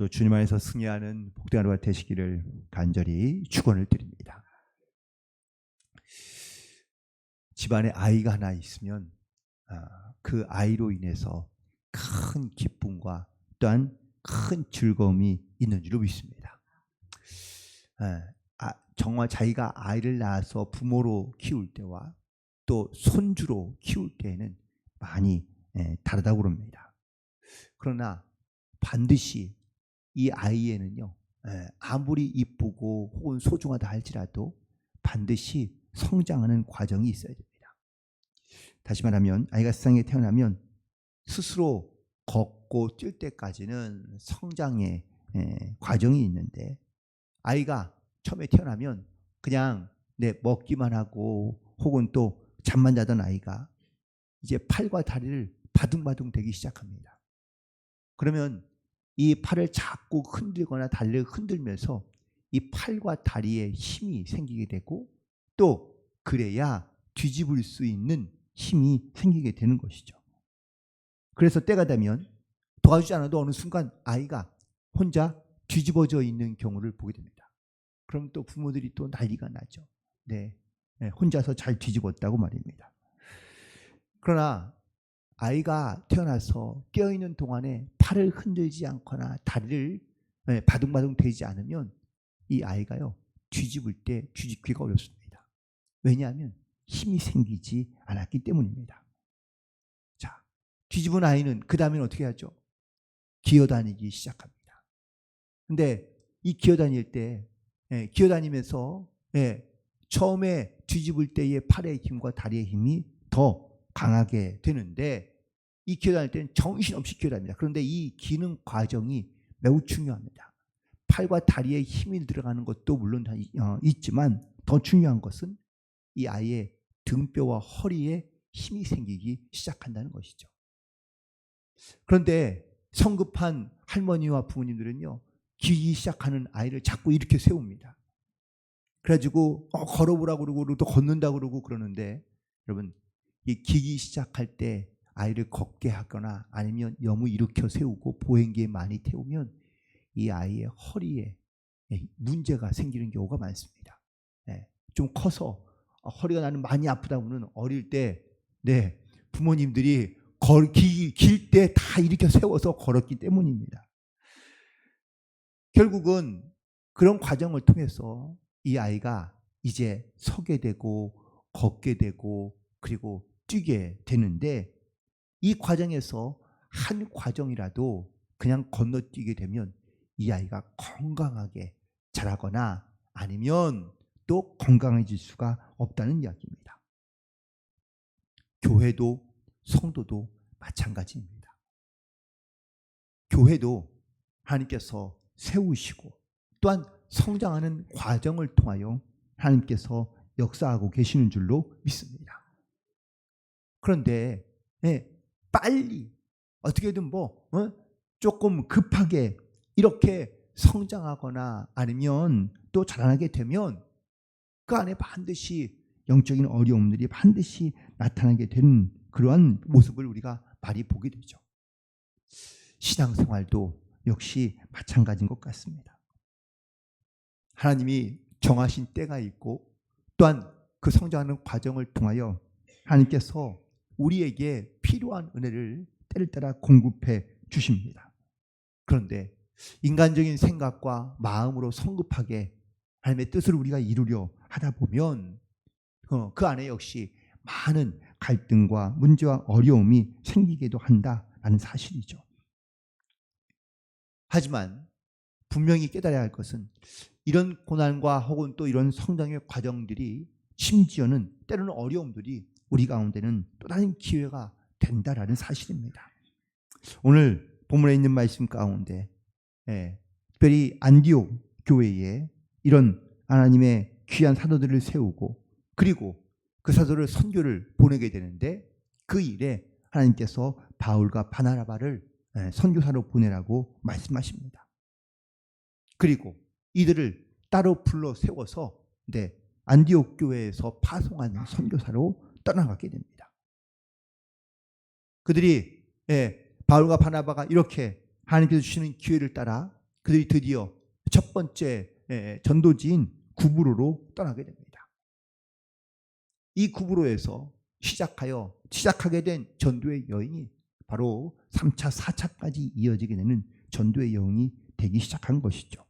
또 주님 안에서 승리하는 복된 하루가 되시기를 간절히 축원을 드립니다. 집안에 아이가 하나 있으면 그 아이로 인해서 큰 기쁨과 또한 큰 즐거움이 있는 줄로 믿습니다. 정말 자기가 아이를 낳아서 부모로 키울 때와 또 손주로 키울 때에는 많이 다르다고 그럽니다. 그러나 반드시 이 아이에는요, 아무리 이쁘고 혹은 소중하다 할지라도 반드시 성장하는 과정이 있어야 됩니다. 다시 말하면 아이가 세상에 태어나면 스스로 걷고 뛸 때까지는 성장의 과정이 있는데, 아이가 처음에 태어나면 그냥 먹기만 하고 혹은 또 잠만 자던 아이가 이제 팔과 다리를 바둥바둥 대기 시작합니다. 그러면 이 팔을 자꾸 흔들거나 다리를 흔들면서 이 팔과 다리에 힘이 생기게 되고, 또 그래야 뒤집을 수 있는 힘이 생기게 되는 것이죠. 그래서 때가 되면 도와주지 않아도 어느 순간 아이가 혼자 뒤집어져 있는 경우를 보게 됩니다. 그럼 또 부모들이 또 난리가 나죠. 혼자서 잘 뒤집었다고 말입니다. 그러나 아이가 태어나서 깨어있는 동안에 팔을 흔들지 않거나 다리를 바둥바둥 대지 않으면 이 아이가요, 뒤집을 때 뒤집기가 어렵습니다. 왜냐하면 힘이 생기지 않았기 때문입니다. 자, 뒤집은 아이는 그 다음에는 어떻게 하죠? 기어다니기 시작합니다. 근데 이 기어다닐 때 기어다니면서 처음에 뒤집을 때의 팔의 힘과 다리의 힘이 더 강하게 되는데, 이 기어다닐 때는 정신없이 기어다닙니다. 그런데 이 기능 과정이 매우 중요합니다. 팔과 다리에 힘이 들어가는 것도 물론 있지만 더 중요한 것은 이 아이의 등뼈와 허리에 힘이 생기기 시작한다는 것이죠. 그런데 성급한 할머니와 부모님들은요, 기기 시작하는 아이를 자꾸 이렇게 세웁니다. 그래가지고 걸어보라고 그러고 또 걷는다고 그러고 그러는데, 여러분, 이 기기 시작할 때 아이를 걷게 하거나 아니면 너무 일으켜 세우고 보행기에 많이 태우면 이 아이의 허리에 문제가 생기는 경우가 많습니다. 좀 커서 허리가 나는 많이 아프다고는 어릴 때 부모님들이 길 때 다 일으켜 세워서 걸었기 때문입니다. 결국은 그런 과정을 통해서 이 아이가 이제 서게 되고 걷게 되고 그리고 뛰게 되는데, 이 과정에서 한 과정이라도 그냥 건너뛰게 되면 이 아이가 건강하게 자라거나 아니면 또 건강해질 수가 없다는 이야기입니다. 교회도 성도도 마찬가지입니다. 교회도 하나님께서 세우시고 또한 성장하는 과정을 통하여 하나님께서 역사하고 계시는 줄로 믿습니다. 그런데 빨리 어떻게든 조금 급하게 이렇게 성장하거나 아니면 또 자라나게 되면 그 안에 반드시 영적인 어려움들이 반드시 나타나게 되는 그러한 모습을 우리가 많이 보게 되죠. 신앙생활도 역시 마찬가지인 것 같습니다. 하나님이 정하신 때가 있고 또한 그 성장하는 과정을 통하여 하나님께서 우리에게 필요한 은혜를 때를 따라 공급해 주십니다. 그런데 인간적인 생각과 마음으로 성급하게 하나님의 뜻을 우리가 이루려 하다 보면 그 안에 역시 많은 갈등과 문제와 어려움이 생기기도 한다라는 사실이죠. 하지만 분명히 깨달아야 할 것은 이런 고난과 혹은 또 이런 성장의 과정들이, 심지어는 때로는 어려움들이 우리 가운데는 또 다른 기회가 된다라는 사실입니다. 오늘 본문에 있는 말씀 가운데 특별히 안디옥 교회에 이런 하나님의 귀한 사도들을 세우고 그리고 그 사도를 선교를 보내게 되는데, 그 일에 하나님께서 바울과 바나바를 선교사로 보내라고 말씀하십니다. 그리고 이들을 따로 불러 세워서 안디옥 교회에서 파송한 선교사로 떠나가게 됩니다. 그들이 바울과 바나바가 이렇게 하나님께서 주시는 기회를 따라 그들이 드디어 첫 번째 전도지인 구브로로 떠나게 됩니다. 이 구브로에서 시작하게 된 전도의 여행이 바로 3차, 4차까지 이어지게 되는 전도의 여행이 되기 시작한 것이죠.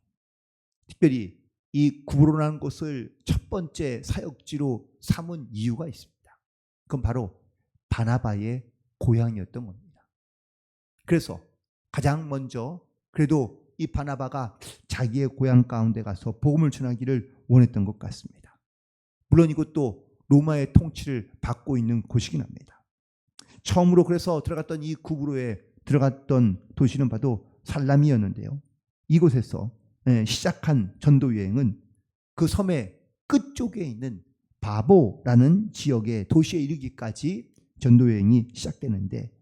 특별히 이 구브로라는 곳을 첫 번째 사역지로 삼은 이유가 있습니다. 그건 바로 바나바의 고향이었던 겁니다. 그래서 가장 먼저 그래도 이 바나바가 자기의 고향 가운데 가서 복음을 전하기를 원했던 것 같습니다. 물론 이것도 로마의 통치를 받고 있는 곳이긴 합니다. 처음으로 그래서 들어갔던 이 구브로에 들어갔던 도시는 바로 살라미였는데요. 이곳에서 시작한 전도 여행은 그 섬의 끝쪽에 있는 바보라는 지역의 도시에 이르기까지 전도 여행이 시작되는데,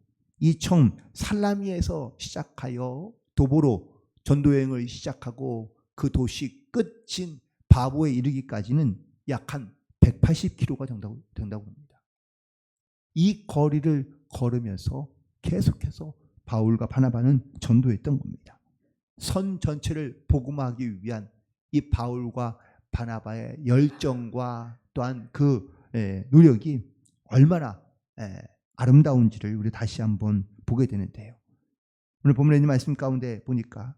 이 처음 살라미에서 시작하여 도보로 전도 여행을 시작하고 그 도시 끝인 바보에 이르기까지는 약 한 180km가 된다고 합니다. 이 거리를 걸으면서 계속해서 바울과 바나바는 전도했던 겁니다. 선 전체를 복음화하기 위한 이 바울과 바나바의 열정과 또한 그 노력이 얼마나 아름다운지를 우리 다시 한번 보게 되는데요. 오늘 본문에 있는 말씀 가운데 보니까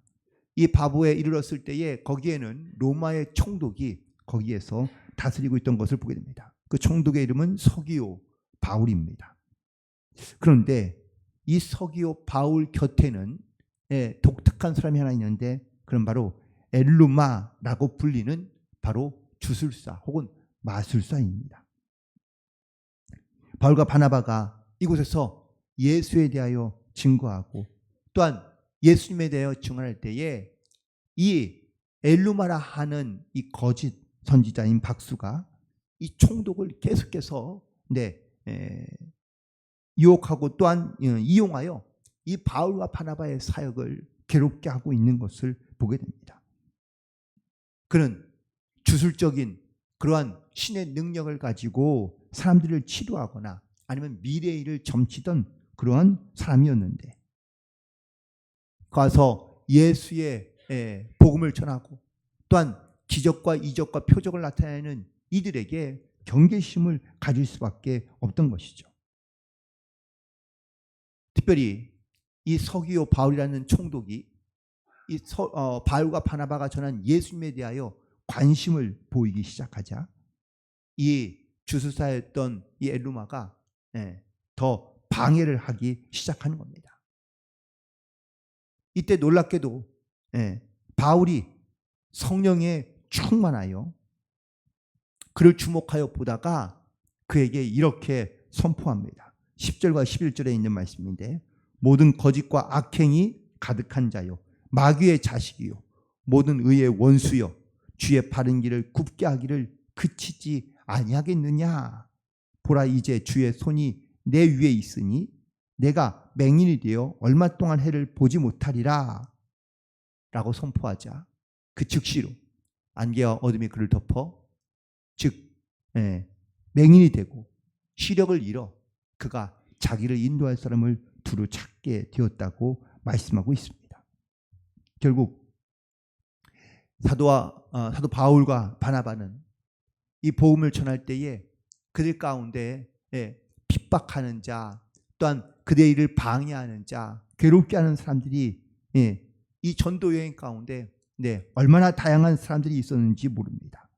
이 바보에 이르렀을 때에 거기에는 로마의 총독이 거기에서 다스리고 있던 것을 보게 됩니다. 그 총독의 이름은 서기오 바울입니다. 그런데 이 서기오 바울 곁에는 독특한 사람이 하나 있는데, 그건 바로 엘루마라고 불리는 바로 주술사 혹은 마술사입니다. 바울과 바나바가 이곳에서 예수에 대하여 증거하고 또한 예수님에 대하여 증언할 때에 이 엘루마라 하는 이 거짓 선지자인 박수가 이 총독을 계속해서 유혹하고 또한 이용하여 이 바울과 바나바의 사역을 괴롭게 하고 있는 것을 보게 됩니다. 그는 주술적인 그러한 신의 능력을 가지고 사람들을 치료하거나 아니면 미래의 일을 점치던 그러한 사람이었는데, 가서 예수의 복음을 전하고 또한 기적과 이적과 표적을 나타내는 이들에게 경계심을 가질 수밖에 없던 것이죠. 특별히 이 서기오 바울이라는 총독이 이 바울과 바나바가 전한 예수님에 대하여 관심을 보이기 시작하자 이 주술사였던 이 엘루마가 더 방해를 하기 시작하는 겁니다. 이때 놀랍게도 바울이 성령에 충만하여 그를 주목하여 보다가 그에게 이렇게 선포합니다. 10절과 11절에 있는 말씀인데, 모든 거짓과 악행이 가득한 자요, 마귀의 자식이요, 모든 의의 원수요, 주의 바른 길을 굽게 하기를 그치지 아니하겠느냐. 보라, 이제 주의 손이 내 위에 있으니 내가 맹인이 되어 얼마 동안 해를 보지 못하리라 라고 선포하자 그 즉시로 안개와 어둠이 그를 덮어 즉 맹인이 되고 시력을 잃어 그가 자기를 인도할 사람을 두루 찾게 되었다고 말씀하고 있습니다. 결국 사도 바울과 바나바는 이 복음을 전할 때에 그들 가운데 핍박하는 자 또한 그들의 일을 방해하는 자, 괴롭게 하는 사람들이 이 전도 여행 가운데 얼마나 다양한 사람들이 있었는지 모릅니다.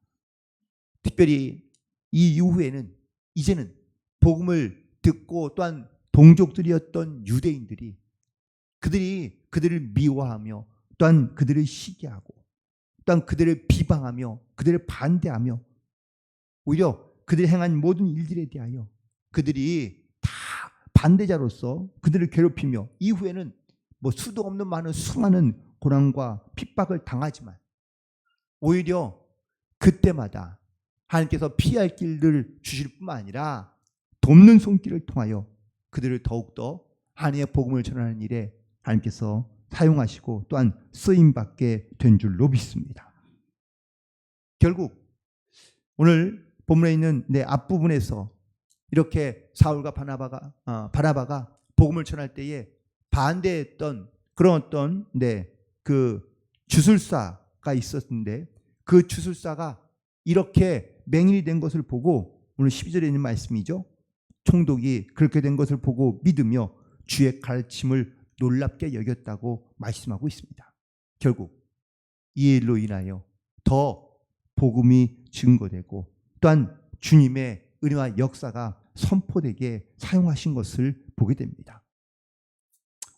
특별히 이 이후에는 이제는 복음을 듣고 또한 동족들이었던 유대인들이 그들을 미워하며 또한 그들을 시기하고 또한 그들을 비방하며 그들을 반대하며 오히려 그들이 행한 모든 일들에 대하여 그들이 다 반대자로서 그들을 괴롭히며 이후에는 수도 없는 많은 수많은 고난과 핍박을 당하지만 오히려 그때마다 하나님께서 피할 길을 주실 뿐만 아니라 돕는 손길을 통하여 그들을 더욱더 하나님의 복음을 전하는 일에 하나님께서 사용하시고 또한 쓰임받게 된 줄로 믿습니다. 결국 오늘 본문에 있는 앞부분에서 이렇게 사울과 바나바가 복음을 전할 때에 반대했던 그런 어떤 그 주술사가 있었는데 그 주술사가 이렇게 맹인이 된 것을 보고, 오늘 12절에 있는 말씀이죠. 총독이 그렇게 된 것을 보고 믿으며 주의 가르침을 놀랍게 여겼다고 말씀하고 있습니다. 결국 이 일로 인하여 더 복음이 증거되고 또한 주님의 은혜와 역사가 선포되게 사용하신 것을 보게 됩니다.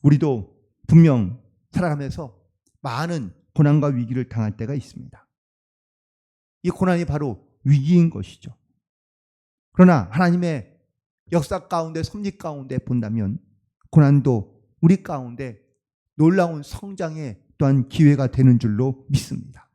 우리도 분명 살아가면서 많은 고난과 위기를 당할 때가 있습니다. 이 고난이 바로 위기인 것이죠. 그러나 하나님의 역사 가운데, 섭리 가운데 본다면 고난도 우리 가운데 놀라운 성장의 또한 기회가 되는 줄로 믿습니다.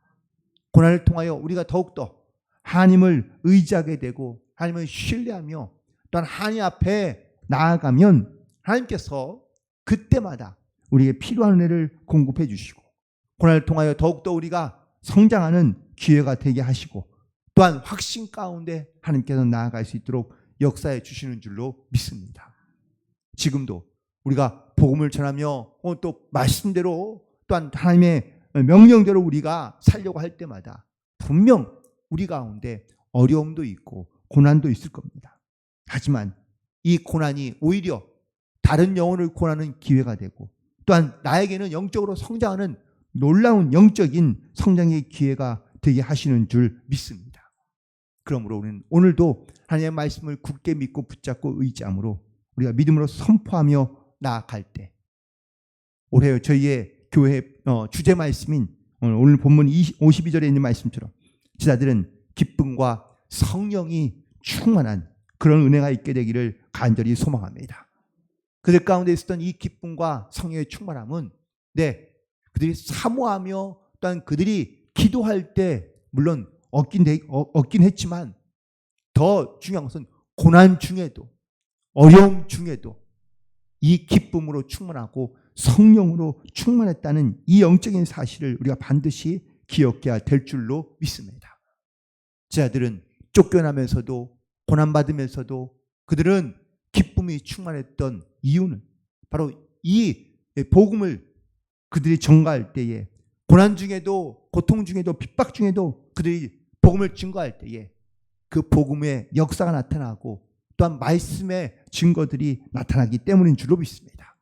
고난을 통하여 우리가 더욱더 하나님을 의지하게 되고 하나님을 신뢰하며 또한 하나님 앞에 나아가면 하나님께서 그때마다 우리에게 필요한 은혜를 공급해 주시고 고난을 통하여 더욱더 우리가 성장하는 기회가 되게 하시고 또한 확신 가운데 하나님께서 나아갈 수 있도록 역사해 주시는 줄로 믿습니다. 지금도 우리가 복음을 전하며 또 말씀대로 또한 하나님의 명령대로 우리가 살려고 할 때마다 분명 우리 가운데 어려움도 있고 고난도 있을 겁니다. 하지만 이 고난이 오히려 다른 영혼을 구원하는 기회가 되고 또한 나에게는 영적으로 성장하는 놀라운 영적인 성장의 기회가 되게 하시는 줄 믿습니다. 그러므로 우리는 오늘도 하나님의 말씀을 굳게 믿고 붙잡고 의지함으로 우리가 믿음으로 선포하며 나아갈 때, 올해 저희의 교회 주제 말씀인 오늘 본문 52절에 있는 말씀처럼 제자들은 기쁨과 성령이 충만한 그런 은혜가 있게 되기를 간절히 소망합니다. 그들 가운데 있었던 이 기쁨과 성령의 충만함은 그들이 사모하며 또한 그들이 기도할 때 물론 얻긴 했지만 더 중요한 것은 고난 중에도 어려움 중에도 이 기쁨으로 충만하고 성령으로 충만했다는 이 영적인 사실을 우리가 반드시 기억해야 될 줄로 믿습니다. 제자들은 쫓겨나면서도 고난받으면서도 그들은 기쁨이 충만했던 이유는 바로 이 복음을 그들이 전가할 때에 고난 중에도 고통 중에도 핍박 중에도 그들이 복음을 증거할 때에 그 복음의 역사가 나타나고 또한 말씀의 증거들이 나타나기 때문인 줄로 믿습니다.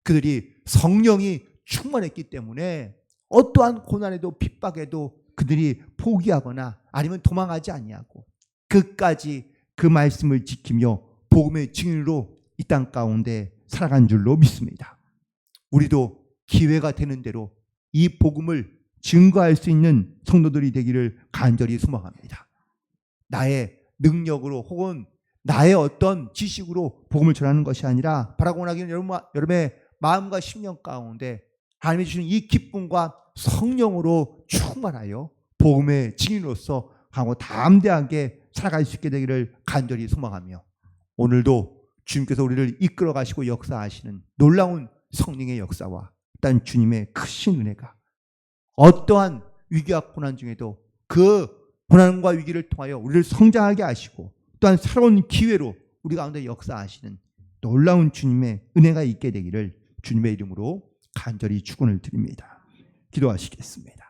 그들이 성령이 충만했기 때문에 어떠한 고난에도 핍박에도 그들이 포기하거나 아니면 도망하지 아니하고 끝까지 그 말씀을 지키며 복음의 증인으로 이 땅 가운데 살아간 줄로 믿습니다. 우리도 기회가 되는 대로 이 복음을 증거할 수 있는 성도들이 되기를 간절히 소망합니다. 나의 능력으로 혹은 나의 어떤 지식으로 복음을 전하는 것이 아니라 바라고 원하기는 여러분의 마음과 심령 가운데 하나님이 주신 이 기쁨과 성령으로 충만하여 복음의 증인으로서 강하고 담대하게 살아갈 수 있게 되기를 간절히 소망하며 오늘도 주님께서 우리를 이끌어 가시고 역사하시는 놀라운 성령의 역사와 또한 주님의 크신 은혜가 어떠한 위기와 고난 중에도 그 고난과 위기를 통하여 우리를 성장하게 하시고 또한 새로운 기회로 우리 가운데 역사하시는 놀라운 주님의 은혜가 있게 되기를 주님의 이름으로 간절히 축원을 드립니다. 기도하시겠습니다.